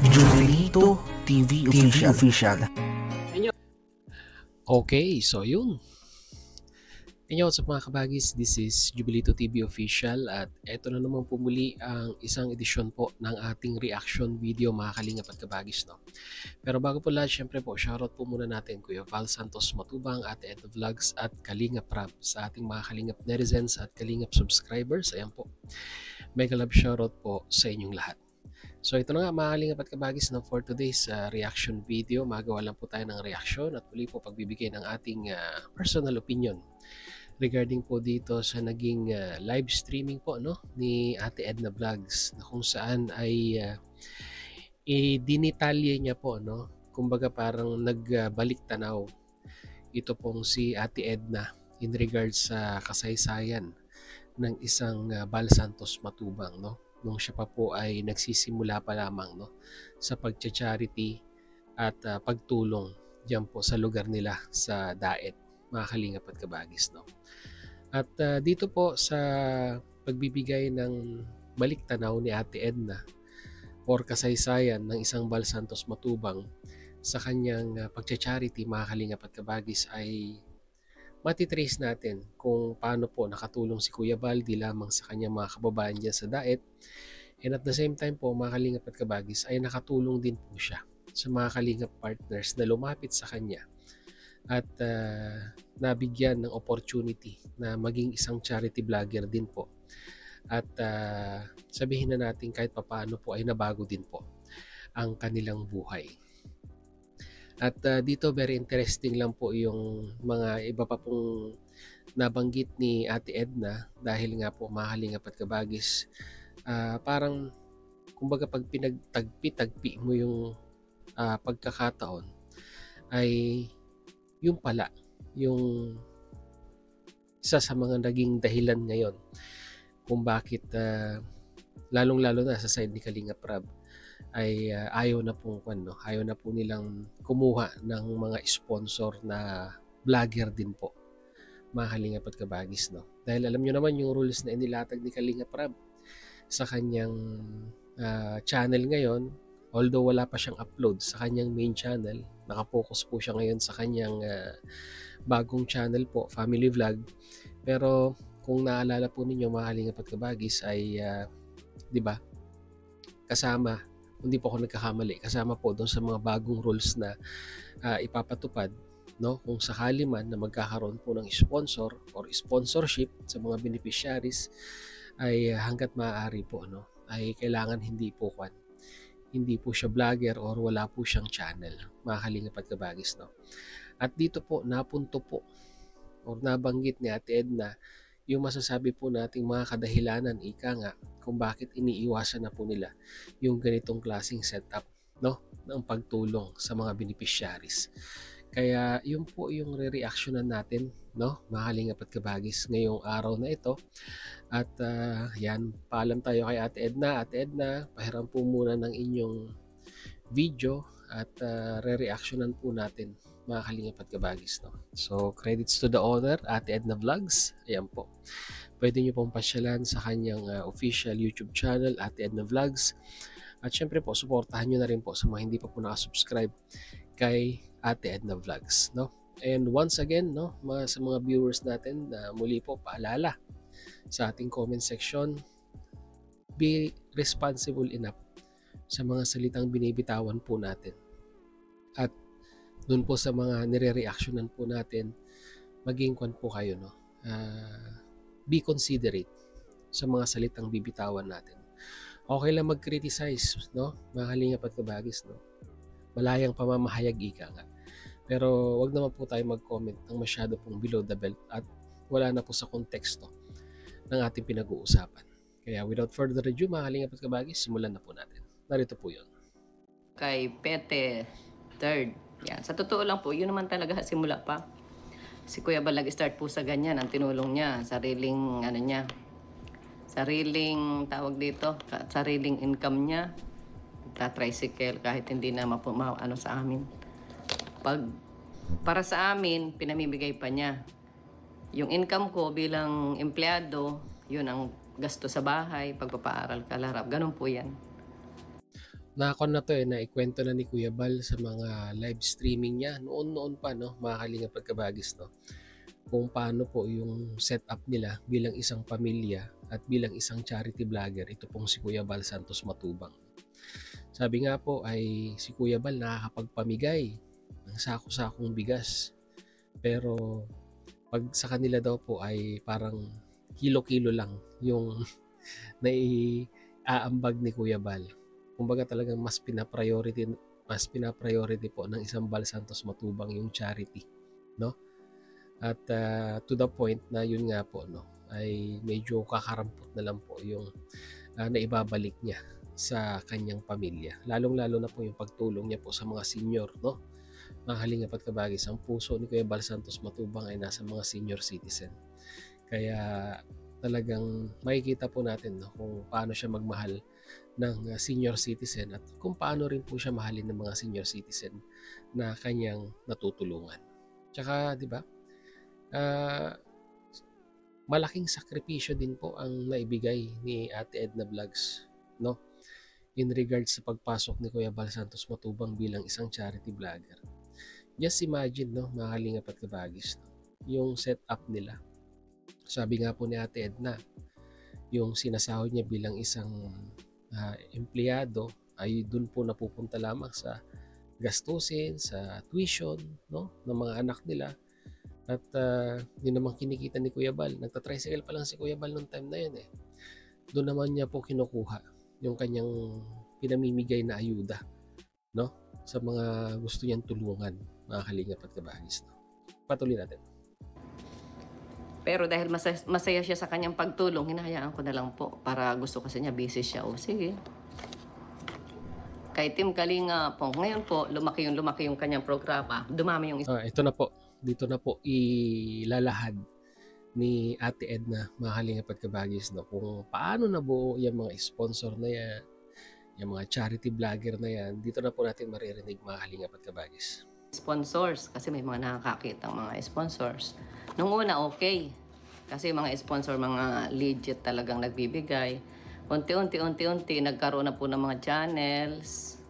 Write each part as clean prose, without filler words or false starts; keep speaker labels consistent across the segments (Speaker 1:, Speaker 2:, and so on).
Speaker 1: Jubilito TV Official.
Speaker 2: Okay, so yun. Inyo sa mga kabagis, this is Jubilito TV Official at eto na naman po muli ang isang edisyon po ng ating reaction video mga kalingap at kabagis. No? Pero bago po lahat, syempre po, shoutout po muna natin Kuya Val Santos Matubang, Ate Ed Vlogs at Kalingap Rap sa ating mga kalingap netizens at kalingap subscribers. Ayan po, mega love shoutout po sa inyong lahat. So ito na nga mga kalingap at kabagis na for today's reaction video. Magawa lang po tayo ng reaction at muli po pagbibigay ng ating personal opinion regarding po dito sa naging live streaming po no ni Ate Edna Vlogs na kung saan ay dinitalye niya po no, kumbaga parang nagbalik tanaw ito pong si Ate Edna in regards sa kasaysayan ng isang Val Santos Matubang no, nung siya pa po ay nagsisimula pa lamang no sa pagcha-charity at pagtulong diyan po sa lugar nila sa Daet, mga kalingap at kabagis no. At dito po sa pagbibigay ng balik tanaw ni Ate Edna or kasaysayan ng isang Val Santos Matubang sa kanyang pagcha-charity, mga kalingap at kabagis, ay matitrace natin kung paano po nakatulong si Kuya Val di lamang sa kanyang mga kababayan dyan sa Daet, and at the same time po mga kalingap at kabagis ay nakatulong din po siya sa mga kalingap partners na lumapit sa kanya at nabigyan ng opportunity na maging isang charity vlogger din po. At sabihin na natin kahit papaano po ay nabago din po ang kanilang buhay. At dito very interesting lang po yung mga iba pa pong nabanggit ni Ate Edna dahil nga po mga kalingap at kabagis, parang kumbaga pag pinagtagpi-tagpi mo yung pagkakataon ay yung pala yung isa sa mga naging dahilan ngayon kung bakit lalong-lalo na sa side ni Kalingap Rab ay ayaw na po nilang kumuha ng mga sponsor na vlogger din po, mga kalingap at kabagis no. Dahil alam nyo naman yung rules na inilatag ni Kalingap Rab sa kanyang channel ngayon, although wala pa siyang upload sa kanyang main channel, nakapokus po siya ngayon sa kanyang bagong channel po, Family Vlog. Pero kung naalala po ninyo mga kalingap at kabagis ay di ba, kasama, hindi po ako nagkakamali, kasama po doon sa mga bagong rules na ipapatupad no, kung sakali man na magkakaroon po ng sponsor or sponsorship sa mga beneficiaries ay hanggat maaari po no, ay kailangan hindi po siya vlogger or wala po siyang channel, mga kalingap at kabagis no. At dito po napunto po or nabanggit ni Ate Edna yung masasabi po nating mga kadahilanan ika nga kung bakit iniiwasan na po nila yung ganitong klaseng setup no ng pagtulong sa mga beneficiaries. Kaya yun po yung re-reactionan natin no, mga kalingap at kabagis ngayong araw na ito. At yan, paalam tayo kay Ate Edna. Ate Edna, pahiram po muna ng inyong video at re-reactionan po natin, mga kalingap at kabagis no. So credits to the owner, Ate Edna Vlogs. Ayan po, pwede nyo pong pasyalan sa kanyang official YouTube channel, Ate Edna Vlogs. At syempre po, suportahan nyo na rin po sa mga hindi pa po nakasubscribe kay Ate Edna Vlogs no. And once again no, sa mga viewers natin, muli po paalala sa ating comment section, be responsible enough sa mga salitang binibitawan po natin. At doon po sa mga nire-reactionan po natin, maging kwan po kayo no, be considerate sa mga salitang bibitawan natin. Okay lang mag-criticize no, mga kalingap at kabagis no, malayang pamamahayag ika nga, pero wag naman po tayo mag-comment ng masyado pong below the belt at wala na po sa konteksto ng ating pinag-uusapan. Kaya without further ado, mga kalingap at kabagis, simulan na po natin. Narito po yun.
Speaker 3: Kay Pete Third. Yan. Sa totoo lang po, yun naman talaga simula pa. Si Kuya Val nag-start po sa ganyan. Ang tinulong niya, sariling tawag dito, sariling income niya. Tricycle kahit hindi na sa amin. Para sa amin, pinamimigay pa niya. Yung income ko bilang empleyado, yun ang gasto sa bahay, pagpapaaral, kalarap, ganun po yan.
Speaker 2: nakakon na to na ikwento na ni Kuya Bal sa mga live streaming niya noon pa, no, mga Kalingap Pagkabagis, no, kung paano po yung setup nila bilang isang pamilya at bilang isang charity vlogger. Ito pong si Kuya Bal Santos Matubang. Sabi nga po ay si Kuya Bal nakakapagpamigay ng sako-sakong bigas, pero pag sa kanila daw po ay parang kilo-kilo lang yung naiaambag ni Kuya Bal. Kumbaga talagang mas pina-priority po ng isang Bal Santos Matubang yung charity, no? At to the point na yun nga po, no, ay medyo kakarampot na lang po yung naibabalik niya sa kanyang pamilya. Lalong-lalo na po yung pagtulong niya po sa mga senior, no? Mga Kalingap at Kabagis, ang puso ni Kuya Bal Santos Matubang ay nasa mga senior citizen. Kaya talagang makikita po natin, no, kung paano siya magmahal ng senior citizen at kung paano rin po siya mahalin ng mga senior citizen na kanyang natutulungan. Tsaka, di ba, malaking sakripisyo din po ang naibigay ni Ate Edna Vlogs, no, in regards sa pagpasok ni Kuya Bal Santos Matubang bilang isang charity vlogger. Just imagine, no, mga Kalingap at Kabagis, no, yung setup nila. Sabi nga po ni Ate Edna, yung sinasahod niya bilang isang empleyado ay dun po napupunta lamang sa gastusin, sa tuition, no, ng mga anak nila. At yun naman kinikita ni Kuya Bal. Nagtatricycle pa lang si Kuya Bal noong time na yun eh. Doon naman niya po kinukuha yung kanyang pinamimigay na ayuda, no, sa mga gusto niyang tulungan, mga Kalingap at Kabagis, no. Patuloy natin.
Speaker 3: Pero dahil masaya siya sa kanyang pagtulong, hinahayaan ko na lang po para gusto kasi niya, busy siya. O sige. Kay Team Kalinga po, ngayon po, lumaki yung kanyang programa. Dumami yung
Speaker 2: ito na po. Dito na po ilalahad ni Ate Edna, mga Kalingap at Kabagis, no, kung paano nabuo yung mga sponsor na yan, yung mga charity vlogger na yan. Dito na po natin maririnig, mga Kalingap at Kabagis.
Speaker 3: Sponsors, kasi may mga nakakakitang mga sponsors. Nung una, okay. Kasi mga sponsor, mga legit talagang nagbibigay. Unti-unti, nagkaroon na po ng mga channels.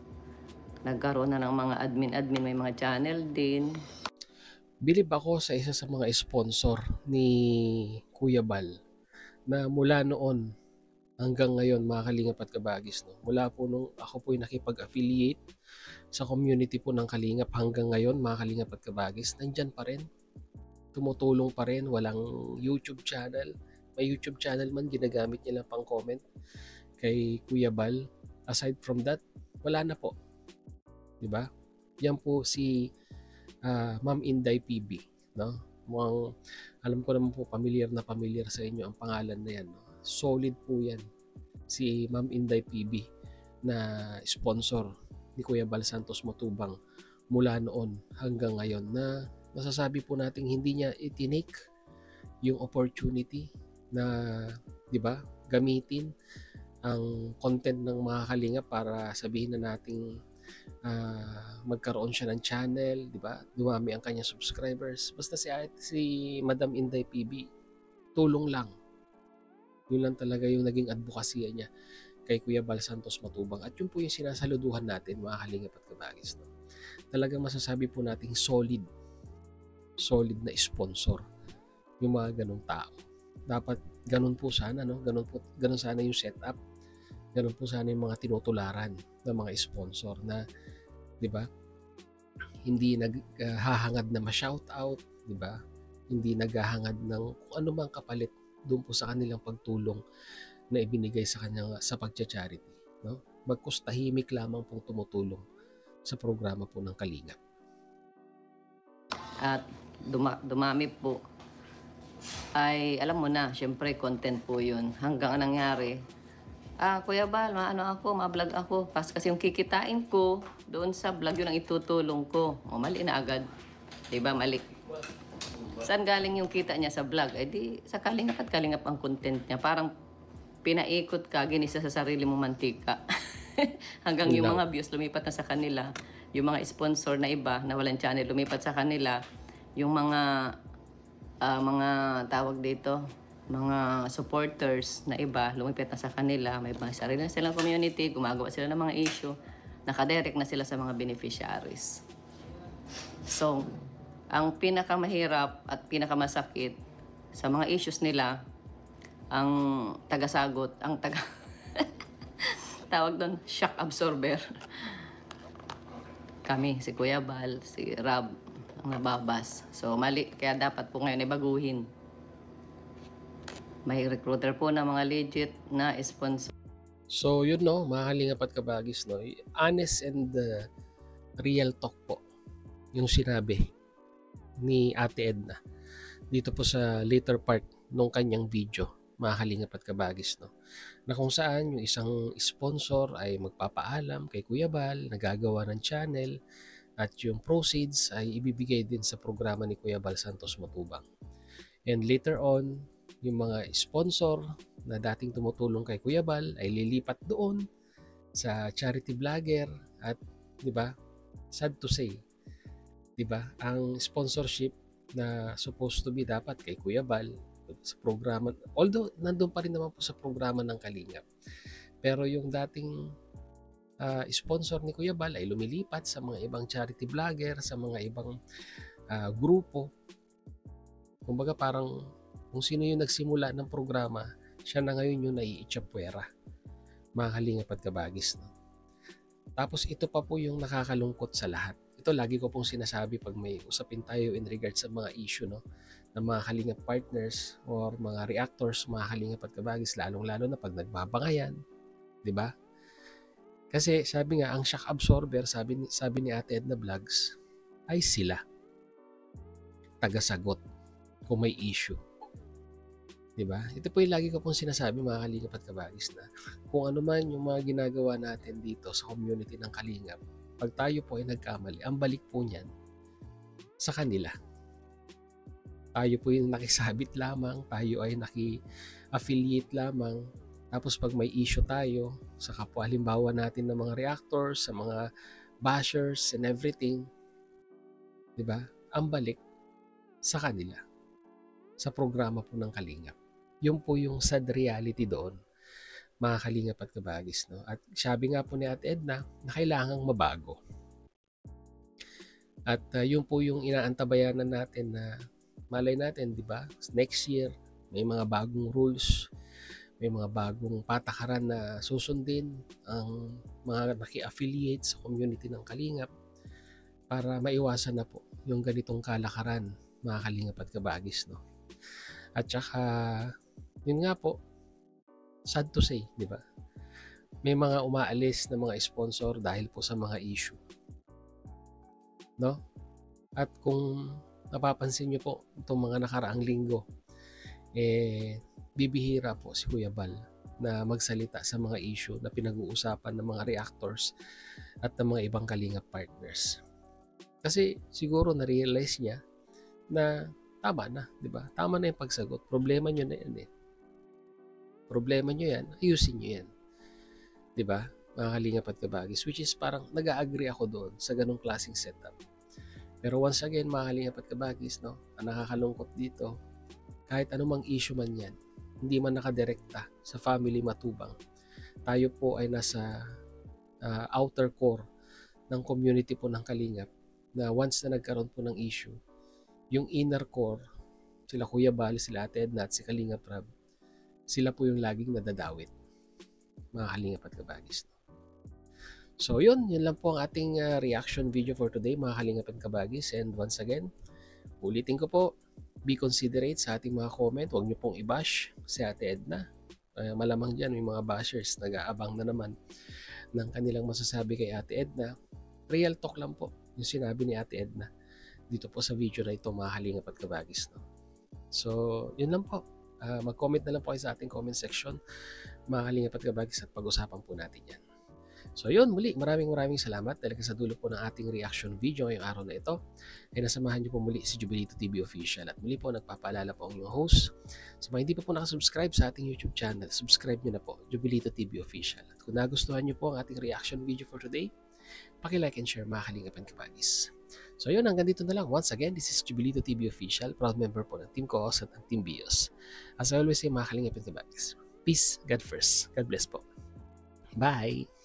Speaker 3: Nagkaroon na ng mga admin, may mga channel din.
Speaker 2: Bilib ako sa isa sa mga sponsor ni Kuya Bal na mula noon hanggang ngayon, mga Kalingap at Kabagis, no, mula po nung ako po nakipag-affiliate sa community po ng Kalingap hanggang ngayon, mga Kalingap at Kabagis, nandyan pa rin. Tumutulong pa rin, walang YouTube channel. May YouTube channel man, ginagamit niya lang pang comment kay Kuya Bal. Aside from that, wala na po. Diba? Yan po si Ma'am Inday PB, no? Mukhang, alam ko naman po, familiar sa inyo ang pangalan na yan, no? Solid po yan. Si Ma'am Inday PB na sponsor ni Kuya Bal Santos Matubang mula noon hanggang ngayon, na masasabi po nating hindi niya itinake yung opportunity na, di ba, gamitin ang content ng mga Kalingap para sabihin na nating magkaroon siya ng channel, di ba? Dumami ang kanyang subscribers. Basta si Madam Inday PB, tulong lang. Yun lang talaga yung naging advokasya niya kay Kuya Bal Santos Matubang. At yun po yung sinasaluduhan natin, mga Kalingap at Kabagis, no? Talagang masasabi po nating solid na sponsor yung mga ganong tao. Dapat ganun po sana, no? Ganun sana yung setup. Ganun po sana yung mga tinutularan ng mga sponsor na, di ba, hindi naghahangad na ma-shoutout, di ba? Hindi naghahangad ng kung ano mang kapalit doon po sa kanilang pagtulong na ibinigay sa kanya sa pagcha-charity, no? Bagkus tahimik lamang pong tumutulong sa programa po ng Kalingap. At
Speaker 3: dumami po. Ay, alam mo na, syempre content po yun. Hanggang nangyari, Kuya Bal, ma-vlog ako. Kasi yung kikitain ko, doon sa vlog yun ang itutulong ko. O, mali na agad. Diba, mali. Saan galing yung kita niya sa vlog? Eh di, sa Kalingap at Kalingap ang content niya. Parang pinaikot ka, ginisa sa sarili mong mantika. Hanggang yung mga views lumipat na sa kanila. Yung mga sponsor na iba, na walang channel, lumipat sa kanila. Yung mga tawag dito, mga supporters na iba, lumipit na sa kanila, may mga sarili na silang community, gumagawa sila ng mga issue. nakadirect na sila sa mga beneficiaries. So, ang pinakamahirap at pinakamasakit sa mga issues nila, ang tagasagot, ang tawag doon, shock absorber. Kami, si Kuya Bal, si Rab, ang nababas. So, mali. Kaya dapat po ngayon ibaguhin. May recruiter po na mga legit na sponsor.
Speaker 2: So yun no, mga kalingap at kabagis no, honest and real talk po yung sinabi ni Ate Edna dito po sa later part nung kanyang video, mga kalingap at kabagis no, na kung saan yung isang sponsor ay magpapaalam kay Kuya Bal na gagawa ng channel at yung proceeds ay ibibigay din sa programa ni Kuya Bal Santos Matubang. And later on, yung mga sponsor na dating tumutulong kay Kuya Bal ay lilipat doon sa charity vlogger at 'di ba? Sad to say, 'di ba? Ang sponsorship na supposed to be dapat kay Kuya Bal sa programa, although nandoon pa rin naman po sa programa ng Kalingap. Pero yung dating sponsor ni Kuya Bal ay lumilipat sa mga ibang charity vlogger, sa mga ibang grupo. Kumbaga parang kung sino yung nagsimula ng programa, siya na ngayon yung naiitsapwera, mga kalingap at kabagis. No? Tapos ito pa po yung nakakalungkot sa lahat. Ito lagi ko pong sinasabi pag may usapin tayo in regards sa mga issue no, ng mga kalingap partners or mga reactors, mga kalingap at kabagis, lalong-lalo na pag nagbabangayan, di ba? Kasi sabi nga, ang shock absorber, sabi ni Ate Edna Vlogs, ay sila. Tagasagot kung may issue. Diba? Ito po yung lagi ko pong sinasabi, mga kalingap at kabagis, na kung ano man yung mga ginagawa natin dito sa community ng Kalingap, pag tayo po ay nagkamali, ang balik po niyan sa kanila. Tayo po yung nakisabit lamang, tayo ay naki-affiliate lamang, tapos pag may issue tayo sa kapwa halimbawa natin ng mga reactors, sa mga bashers and everything, diba? Ang balik sa kanila, sa programa po ng Kalingap. Yun po yung sad reality doon, mga kalingap at kabagis. No? At sabi nga po ni Ate Edna na kailangang mabago. At yun po yung inaantabayanan natin na malay natin, di ba? Next year, may mga bagong rules, may mga bagong patakaran na susundin ang mga naki-affiliate sa community ng Kalingap para maiwasan na po yung ganitong kalakaran, mga kalingap at kabagis. No? At saka, yun nga po, sad to say, di ba? May mga umaalis na mga sponsor dahil po sa mga issue. No? At kung napapansin nyo po, itong mga nakaraang linggo, bibihira po si Kuya Bal na magsalita sa mga issue na pinag-uusapan ng mga reactors at ng mga ibang Kalingap partners. Kasi siguro na-realize niya na tama na, di ba? Tama na yung pagsagot. Problema nyo na yan eh. Problema nyo yan, ayusin nyo yan. Di ba? Mga kalingap at kabagis. Which is parang nag-agree ako doon sa ganong klaseng setup. Pero once again, mga kalingap at kabagis, no? Ang nakakalungkot dito, kahit anumang issue man yan, hindi man nakadirekta sa family Matubang, tayo po ay nasa outer core ng community po ng Kalingap na once na nagkaroon po ng issue, yung inner core, sila Kuya Bal, sila Ate Edna at si Kalingap Rab, sila po yung laging nadadawit, mga kalingap at kabagis. So yun lang po ang ating reaction video for today, mga kalingap at kabagis. And once again, ulitin ko po, be considerate sa ating mga comment. Huwag nyo pong i-bash si Ate Edna. Malamang dyan may mga bashers nag-aabang na naman ng kanilang masasabi kay Ate Edna. Real talk lang po yung sinabi ni Ate Edna dito po sa video na ito, mga kalingap at kabagis. No? So yun lang po. Mag-comment na lang po kayo sa ating comment section, mga kalingap at kabagis, at pag-usapan po natin yan. So yun, muli, maraming salamat dahil sa dulo po ng ating reaction video ngayong araw na ito ay nasamahan niyo po muli si Jubilito TV Official. At muli po, nagpapaalala po ang inyong host. Sa mga hindi pa po nakasubscribe sa ating YouTube channel, subscribe niyo na po, Jubilito TV Official. At kung nagustuhan niyo po ang ating reaction video for today, paki-like and share, mga kalingap at kabagis. So yun, hanggang dito na lang. Once again, this is Jubilito TV Official, proud member po ng Team Coos at ng Team Bios. As I always say, mga kalingap at kabagis, peace, God first. God bless po. Bye!